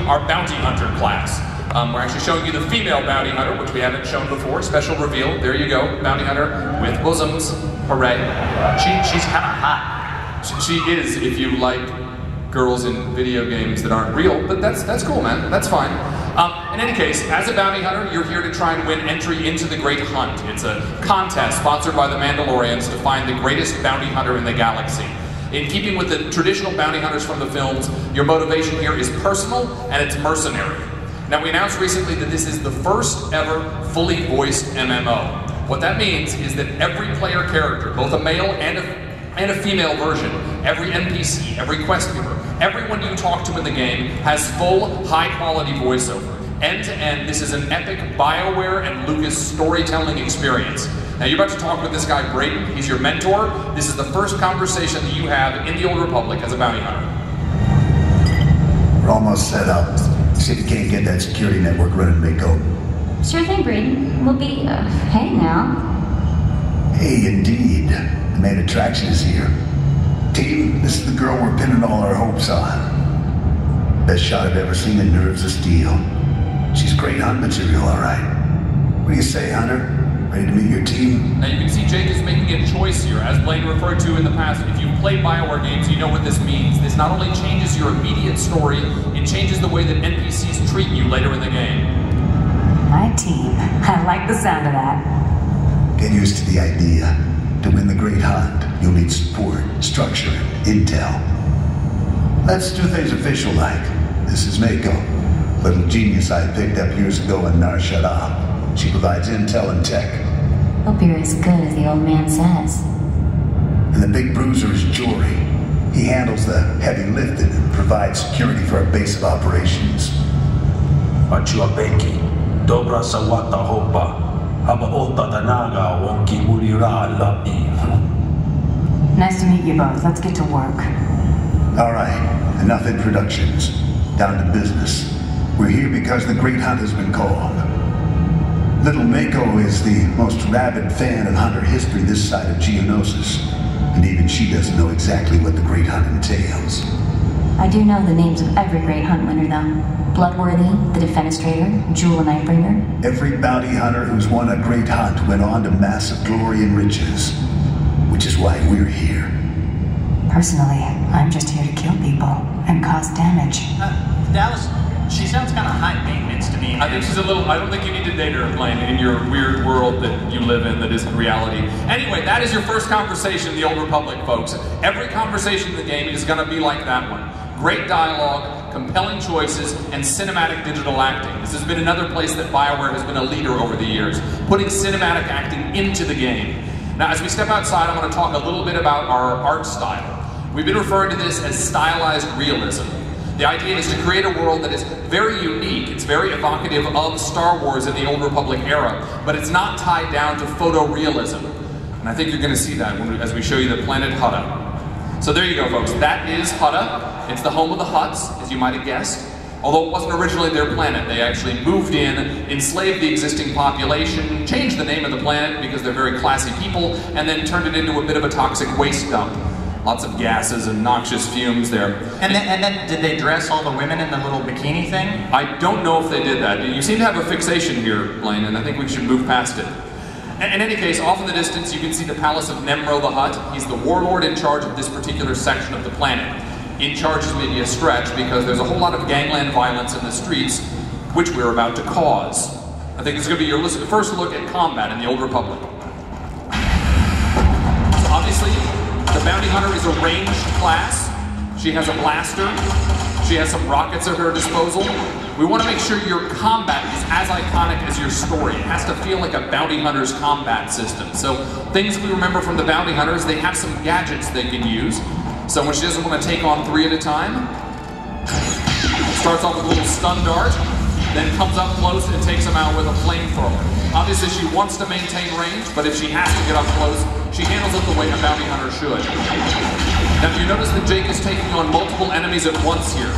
our bounty hunter class. We're actually showing you the female bounty hunter, which we haven't shown before. Special reveal. There you go, bounty hunter with bosoms. Hooray. She's kind of hot. She is, if you like girls in video games that aren't real, but that's cool, man. That's fine. In any case, as a bounty hunter, you're here to try and win entry into the Great Hunt. It's a contest sponsored by the Mandalorians to find the greatest bounty hunter in the galaxy. In keeping with the traditional bounty hunters from the films, your motivation here is personal and it's mercenary. Now, we announced recently that this is the first ever fully voiced MMO. What that means is that every player character, both a male and a female version, every NPC, every quest giver, everyone you talk to in the game has full, high-quality voiceover. End-to-end, this is an epic BioWare and Lucas storytelling experience. Now, you're about to talk with this guy, Brayden. He's your mentor. This is the first conversation that you have in the Old Republic as a bounty hunter. We're almost set up. See if you can't get that security network running, Mako. Sure thing, Brayden. We'll be, hey now. Hey, indeed. The main attraction is here. Team, this is the girl we're pinning all our hopes on. Best shot I've ever seen in Nerves of Steel. She's great hunt material, all right. What do you say, Hunter? Ready to meet your team? Now you can see Jake is making a choice here. As Blaine referred to in the past, if you've played BioWare games, you know what this means. This not only changes your immediate story, it changes the way that NPCs treat you later in the game. My team. I like the sound of that. Get used to the idea. To win the Great Hunt, you'll need support, structure, intel. Let's do things official-like. This is Mako, little genius I picked up years ago in Nar Shaddaa. She provides intel and tech. Hope you're as good as the old man says. And the big bruiser is Jory. He handles the heavy lifting and provides security for our base of operations. Achua Beki, Dobra Sawata Hopa, Habaota Danaga Wonki Murira Lapi. Nice to meet you both. Let's get to work. All right, enough introductions. Down to business. We're here because the Great Hunt has been called. Little Mako is the most rabid fan of hunter history this side of Geonosis, and even she doesn't know exactly what the Great Hunt entails. I do know the names of every Great Hunt winner, though. Bloodworthy, the Defenestrator, Jewel and Nightbringer. Every bounty hunter who's won a Great Hunt went on to massive glory and riches, which is why we're here. Personally, I'm just here to kill people and cause damage. Dallas, she sounds kind of high maintenance to me. I think she's a little, I don't think you need to date her, Blaine, in your weird world that you live in that isn't reality. Anyway, that is your first conversation in the Old Republic, folks. Every conversation in the game is going to be like that one. Great dialogue, compelling choices, and cinematic digital acting. This has been another place that BioWare has been a leader over the years, putting cinematic acting into the game. Now, as we step outside, I want to talk a little bit about our art style. We've been referring to this as stylized realism. The idea is to create a world that is very unique, it's very evocative of Star Wars in the Old Republic era, but it's not tied down to photorealism. And I think you're going to see that as we show you the planet Hutta. So there you go, folks. That is Hutta. It's the home of the Hutts, as you might have guessed. Although it wasn't originally their planet, they actually moved in, enslaved the existing population, changed the name of the planet because they're very classy people, and then turned it into a bit of a toxic waste dump. Lots of gases and noxious fumes there. And then did they dress all the women in the little bikini thing? I don't know if they did that. You seem to have a fixation here, Blaine, and I think we should move past it. In any case, off in the distance, you can see the palace of Nemro the Hutt. He's the warlord in charge of this particular section of the planet. In charge is maybe a stretch because there's a whole lot of gangland violence in the streets, which we're about to cause. I think it's going to be your first look at combat in the Old Republic. So obviously, the bounty hunter is a ranged class. She has a blaster. She has some rockets at her disposal. We want to make sure your combat is as iconic as your story. It has to feel like a bounty hunter's combat system. So things we remember from the bounty hunters, they have some gadgets they can use. So when she doesn't want to take on 3 at a time, starts off with a little stun dart, then comes up close and takes them out with a flamethrower. Obviously she wants to maintain range, but if she has to get up close, she handles it the way a bounty hunter should. Now you notice that Jake is taking on multiple enemies at once here.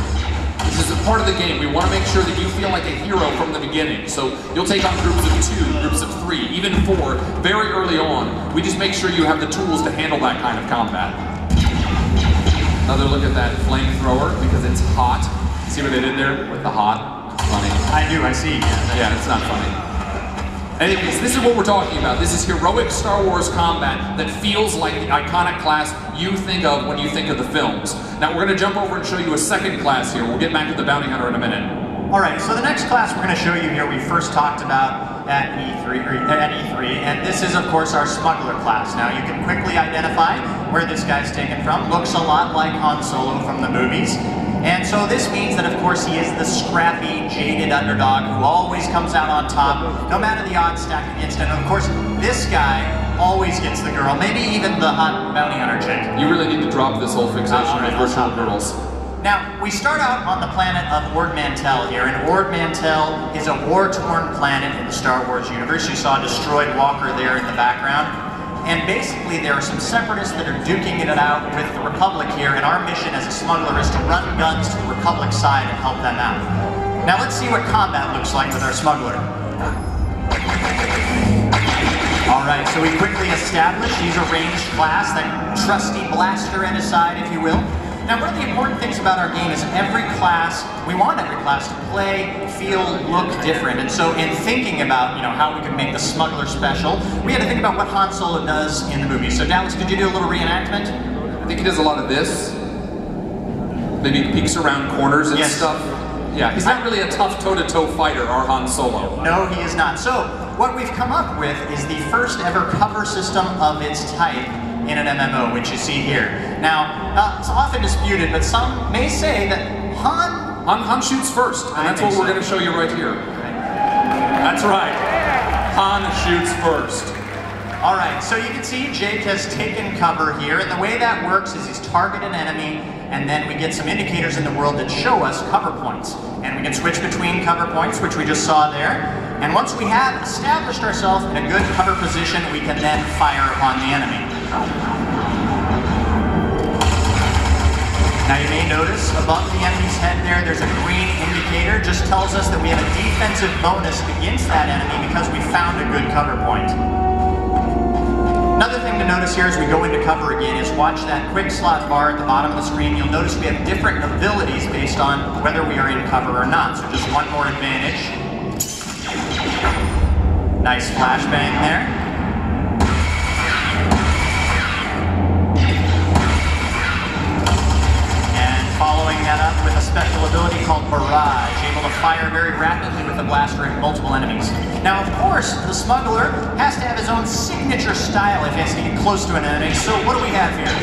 This is a part of the game. We want to make sure that you feel like a hero from the beginning. So you'll take on groups of 2, groups of 3, even 4, very early on. We just make sure you have the tools to handle that kind of combat. Another look at that flamethrower because it's hot. See what they did there with the hot? Funny. I do, I see. Yeah, it's not funny. Anyways, this is what we're talking about. This is heroic Star Wars combat that feels like the iconic class you think of when you think of the films. Now we're going to jump over and show you a second class here. We'll get back to the Bounty Hunter in a minute. Alright, so the next class we're going to show you here we first talked about at E3, and this is of course our Smuggler class. Now you can quickly identify where this guy's taken from. Looks a lot like Han Solo from the movies. And so this means that of course he is the scrappy, jaded underdog who always comes out on top, no matter the odds stacked against him. And of course, this guy always gets the girl, maybe even the hot bounty hunter chick. You really need to drop this whole fixation with virtual girls. Now, we start out on the planet of Ord Mantell here, and Ord Mantell is a war-torn planet in the Star Wars universe. You saw a destroyed walker there in the background. And basically, there are some separatists that are duking it out with the Republic here, and our mission as a smuggler is to run guns to the Republic side and help them out. Now let's see what combat looks like with our smuggler. Alright, so we quickly establish he's a ranged class, that trusty blaster at his side, if you will. Now, one of the important things about our game is every class, we want every class to play, feel, look different. And so in thinking about, how we could make the smuggler special, we had to think about what Han Solo does in the movie. So Dallas, could you do a little reenactment? I think he does a lot of this. Maybe he peeks around corners and stuff. Yeah, he's not really a tough toe-to-toe fighter, our Han Solo. No, he is not. So, what we've come up with is the first ever cover system of its type in an MMO, which you see here. Now, it's often disputed, but some may say that Han shoots first, and that's what we're going to show you right here. That's right. Han shoots first. Alright, so you can see Jake has taken cover here, and the way that works is he's targeted an enemy, and then we get some indicators in the world that show us cover points. And we can switch between cover points, which we just saw there. And once we have established ourselves in a good cover position, we can then fire upon the enemy. Now you may notice above the enemy's head there's a green indicator. Just tells us that we have a defensive bonus against that enemy because we found a good cover point. Another thing to notice here as we go into cover again is watch that quick slot bar at the bottom of the screen. You'll notice we have different abilities based on whether we are in cover or not. So just one more advantage. Nice flashbang there. And following that up with a special ability called Barrage, able to fire very rapidly with the blaster at multiple enemies. Now, of course, the smuggler has to have his own signature style if he has to get close to an enemy. So what do we have here?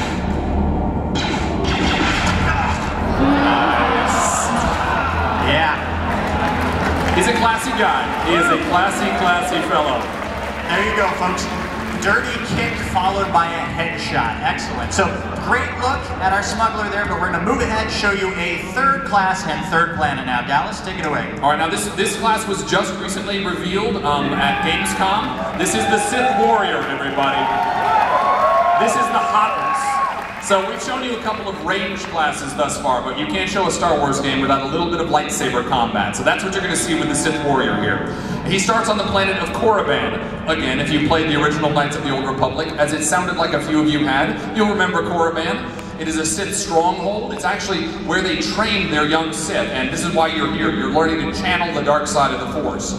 Yeah. He's a classy guy. He is a classy fellow. There you go, folks. Dirty kick followed by a headshot. Excellent. So, great look at our smuggler there, but we're going to move ahead and show you a third class and third planet now. Dallas, take it away. All right, now this class was just recently revealed at Gamescom. This is the Sith Warrior, everybody. This is the hot one. So we've shown you a couple of ranged classes thus far, but you can't show a Star Wars game without a little bit of lightsaber combat. So that's what you're going to see with the Sith Warrior here. He starts on the planet of Korriban. Again, if you played the original Knights of the Old Republic, as it sounded like a few of you had, you'll remember Korriban. It is a Sith stronghold. It's actually where they trained their young Sith, and this is why you're here. You're learning to channel the dark side of the Force.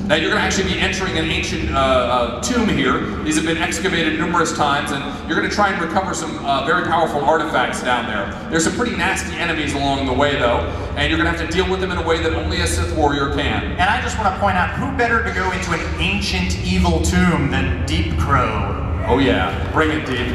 Now you're going to actually be entering an ancient tomb here. These have been excavated numerous times, and you're going to try and recover some very powerful artifacts down there. There's some pretty nasty enemies along the way, though, and you're going to have to deal with them in a way that only a Sith warrior can. And I just want to point out, who better to go into an ancient evil tomb than Deep Crow? Oh yeah, bring it, Deep.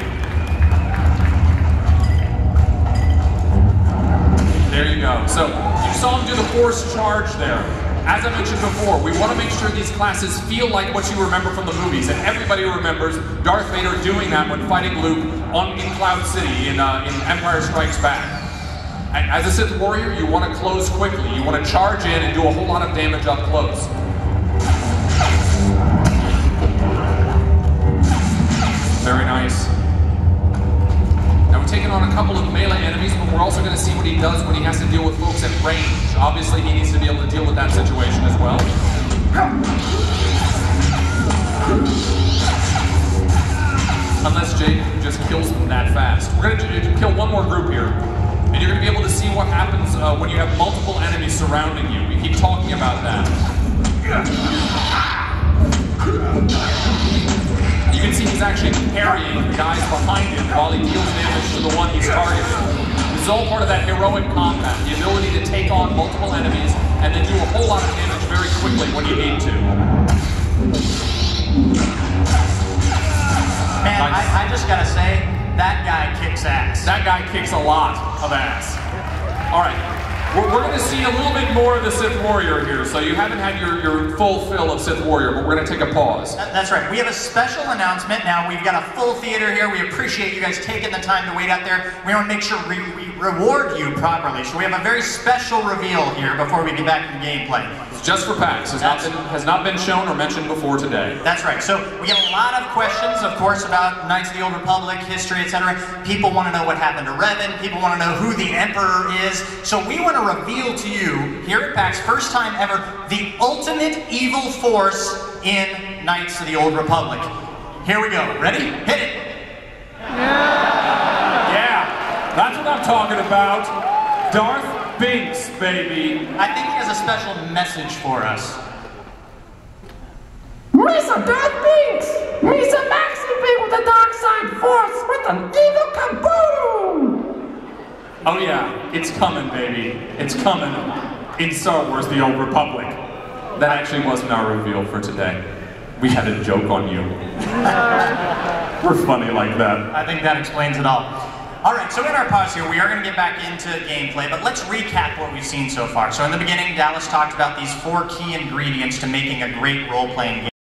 There you go. So you saw him do the Force charge there. As I mentioned before, we want to make sure these classes feel like what you remember from the movies, and everybody remembers Darth Vader doing that when fighting Luke in Cloud City in Empire Strikes Back. As a Sith warrior, you want to close quickly. You want to charge in and do a whole lot of damage up close. Very nice. Now we're taking on a couple of melee enemies, but we're also going to see what he does when he has to deal with folks at range. Obviously, he needs to be able to deal with that situation as well. Unless Jake just kills them that fast. We're going to kill one more group here. And you're going to be able to see what happens when you have multiple enemies surrounding you. We keep talking about that. You can see he's actually parrying the guys behind him while he deals damage to the one he's targeting. This is all part of that heroic combat, the ability to take on multiple enemies and then do a whole lot of damage very quickly when you need to. Man, Nice. I just gotta say, that guy kicks ass. That guy kicks a lot of ass. All right, we're going to see a little bit more of the Sith Warrior here, so you haven't had your full fill of Sith Warrior, but we're going to take a pause. That's right. We have a special announcement now. We've got a full theater here. We appreciate you guys taking the time to wait out there. We want to make sure we reward you properly. So we have a very special reveal here before we get back to the gameplay. It's just for PAX. Has not been shown or mentioned before today. That's right. So we get a lot of questions, of course, about Knights of the Old Republic, history, etc. People want to know what happened to Revan. People want to know who the Emperor is. So we want to reveal to you, here at PAX, first time ever, the ultimate evil force in Knights of the Old Republic. Here we go. Ready? Hit it! Yeah, that's what I'm talking about. Darth Binks, baby. I think he has a special message for us. Misa Darth Binks! Misa maxing people with the dark side force with an evil kaboom! Oh yeah, it's coming, baby. It's coming in Star Wars The Old Republic. That actually wasn't our reveal for today. We had a joke on you. We're funny like that. I think that explains it all. All right, so in our pause here, we are going to get back into gameplay, but let's recap what we've seen so far. So in the beginning, Dallas talked about these 4 key ingredients to making a great role-playing game.